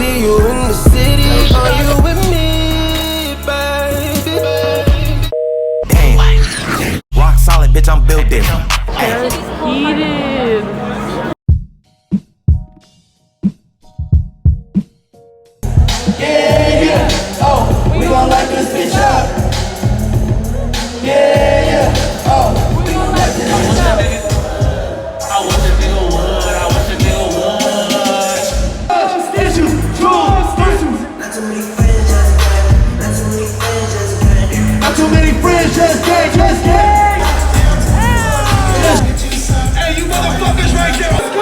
see you in the city. Are you with me, baby? Damn. Rock solid, bitch, I'm built different. Heated. Yeah, yeah. Oh, we gon' light this bitch up. Yeah, yeah. Oh, we gon' light this bitch up. I wish a nigga would. I wish a nigga would. Issues, drugs, issues. Not too many friends just gang. Not too many friends just gang. Not too many friends just gang, just gang. Hey, you motherfuckers right there. Let's go.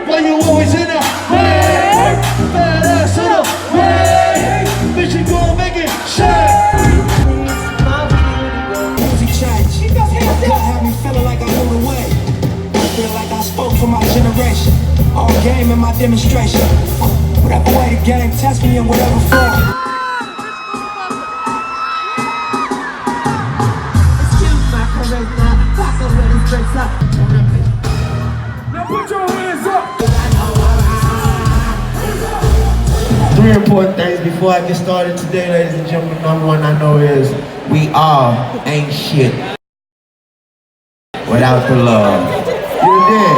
Why you always in a way? Badass in a way. Bitch, you gon' make it shine. Easy change. Can't have me feeling like I moved away. I feel like I spoke for my generation. All game in my demonstration. Whatever way the game test me in whatever form. Excuse my charisma. Fuck up with his bricks up. Now put your hands up. 3 important things before I get started today, ladies and gentlemen. Number one I know is we all ain't shit without the love. You did.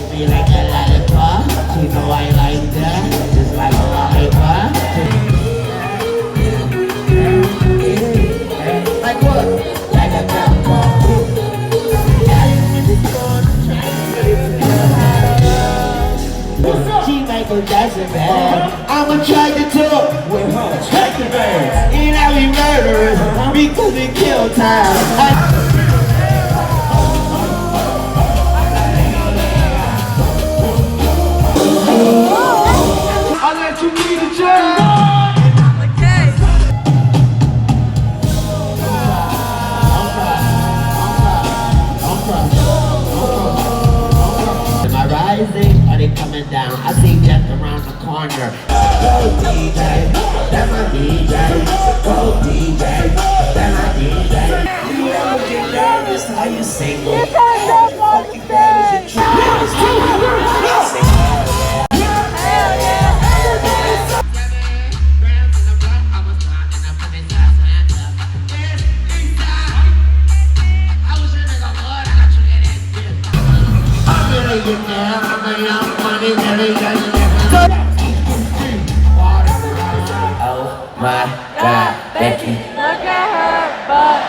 Feel like a lollipop. You know I like that. Just like a lollipop. Like what? Like a cupcakke. She Michael Jackson, man. I'm attracted to with her attractive bands. And I be murderers because they kill time. I let you be the judge. Am I rising? Are they coming down? I see death around the corner. Go DJ, that's my DJ. Go DJ, that's my DJ. You ever get nervous? Are you single? Fucking bad is it true? Oh my God, Becky. Look at her butt.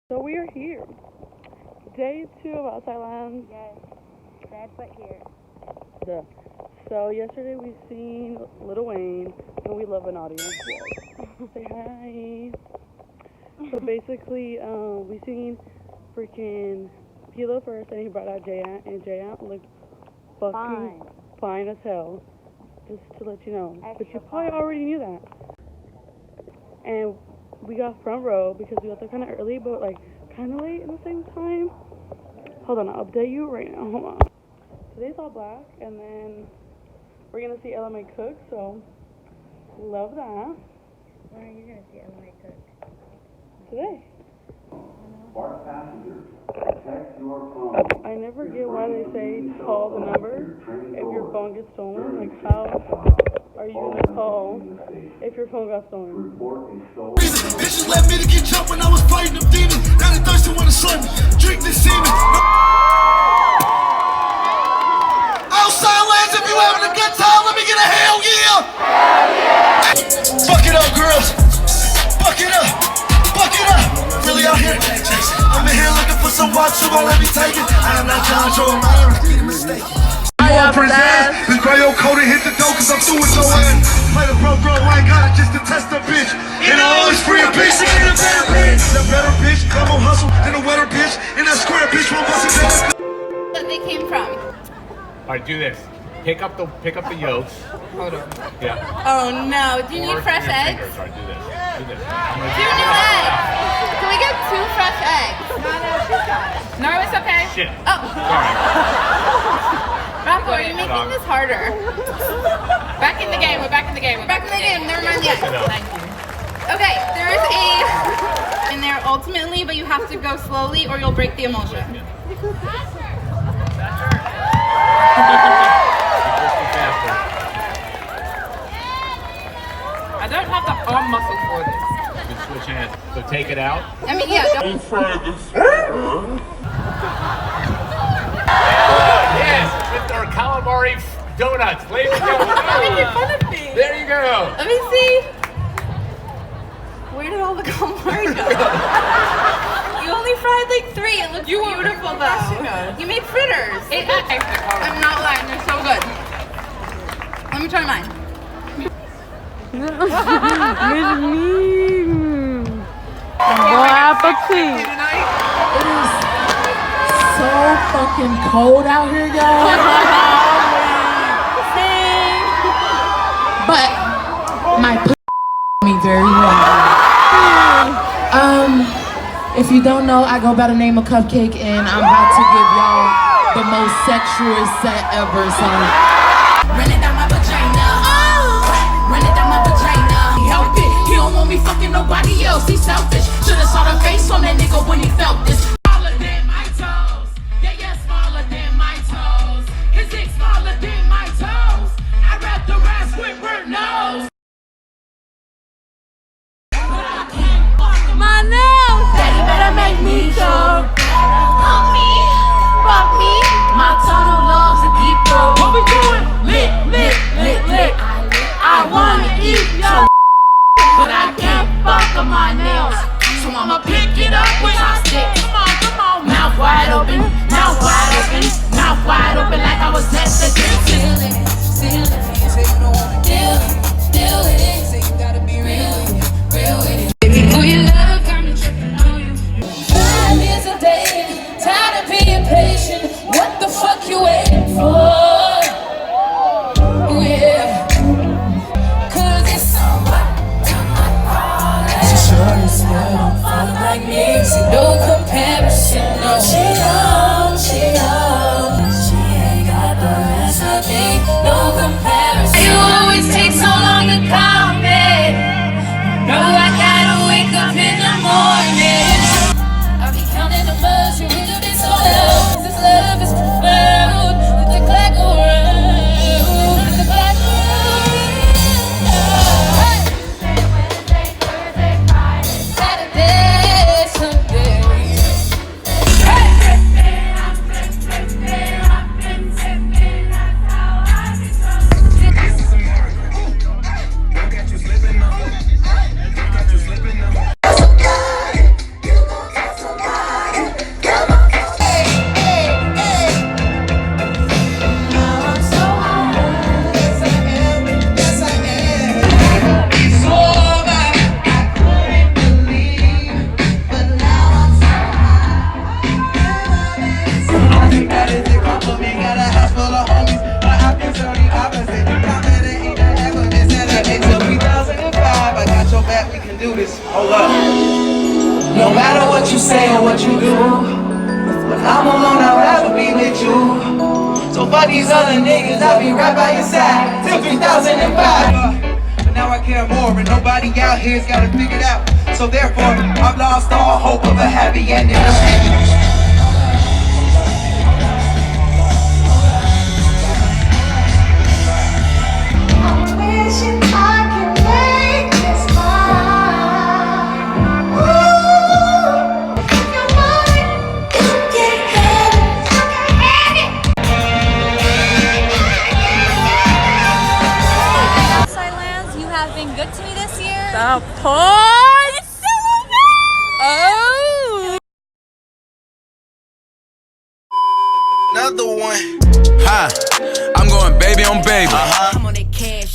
So we are here. Day 2 of Outside Land. Yes, dead but here. Duh. So yesterday we seen Lil Wayne, and we love an audience. Yes. Say hi. So basically, we seen freaking Hilo first, and he brought out Jay-Ant, and Jay-Ant looked fucking fine as hell. Just to let you know. But you probably already knew that. And we got front row because we got there kind of early, but like kind of late in the same time. Hold on, I'll update you right now. Hold on. Today's all black, and then we're gonna see Ella make cook, so love that. When are you gonna see Emily cook? Today. Smart passengers, protect your phone. I never get why they say call the number if your phone gets stolen. Like, how are you gonna call if your phone got stolen? Report a stolen. Bitches left me to get jumped when I was fighting them demons. Now they thirsty wanna slam me. Drink this semen. Outside lands, if you having a good time, let me get a hell yeah. Hell yeah. Fuck it up, girls. Fuck it up. Fuck it up. Really out here. I'm in here looking for some watch, so gon' let me take it. I am not trying to show a minor, I'm mistaken. This gray old coat and hit the dough cause I'm through with your ass. Play the pro girl, I ain't got it just to test the bitch. And I always free a bitch to get a better bitch. The better bitch, come on hustle. right, do this. Pick up the yolks. Hold on. Yeah. Oh no! Do you need fresh eggs? All right, do this. Do this. 2 new eggs. Can we get 2 fresh eggs? No, she's got it. No, it's okay. Shit. Oh. Sorry. Rocco, are you making this harder? Back in the game. We're back in the game. We're back in the game. Never mind yet. Thank you. Okay, there is a in there ultimately, but you have to go slowly or you'll break the emulsion. I don't have the arm muscle for this. You switch hands. So take it out. I mean, yeah. Don't Yes, with our calamari donuts. Ladies and gentlemen. You're making fun of me. There you go. Let me see. Where did all the calamari go? You only fried like 3. It looks beautiful though. You made fritters. I'm not lying. They're so good. Let me try mine. Bon appetit. It is so fucking cold out here, y'all. But my me very well. If you don't know, I go by the name of Cupcake, and I'm about to give y'all the most sexual set ever. So run it down my vagina. Run it down my vagina. He helped it. He don't want me fucking nobody else. He's selfish. Should've saw the face on that nigga when he felt this. Smaller than my toes. Yeah, smaller than my toes. His dick smaller than my toes. I wrap the rest with burnt nose. My nails. Daddy better make me go. Fuck me. Fuck me. My tunnel loves a deep throat. What we doing? Lick, lick, lick, lick. I wanna eat your but I can't fuck on my nails. So I'ma pick it up with my stick. Come on. Mouth wide open, mouth wide open, mouth wide open like I was nested. Still it, say you don't wanna deal with it. Say you gotta be real with it. Who you love got me tripping on you. 5 years a day, tired of being patient. What the fuck you waiting for? Oh yeah. Cause it's so short and small, don't fall like me. See no comparison, no. She ain't got the recipe, no comparison. You always take so long to call me. No, I gotta wake up in the morning. I'll be counting the months you do this all out. This love is profound. Let the clock go round. Let the clock go round. Thursday, Friday, Saturday, Sunday. Hold up. No matter what you say or what you do, when I'm alone, I'd rather be with you. So fuck these other niggas, I'll be right by your side till 2005. But now I care more, and nobody out here's got it figured out. So therefore, I've lost all hope of a happy ending. Good to me this year. The points. Oh. Another one. Hi, I'm going baby on baby. I'm on that cash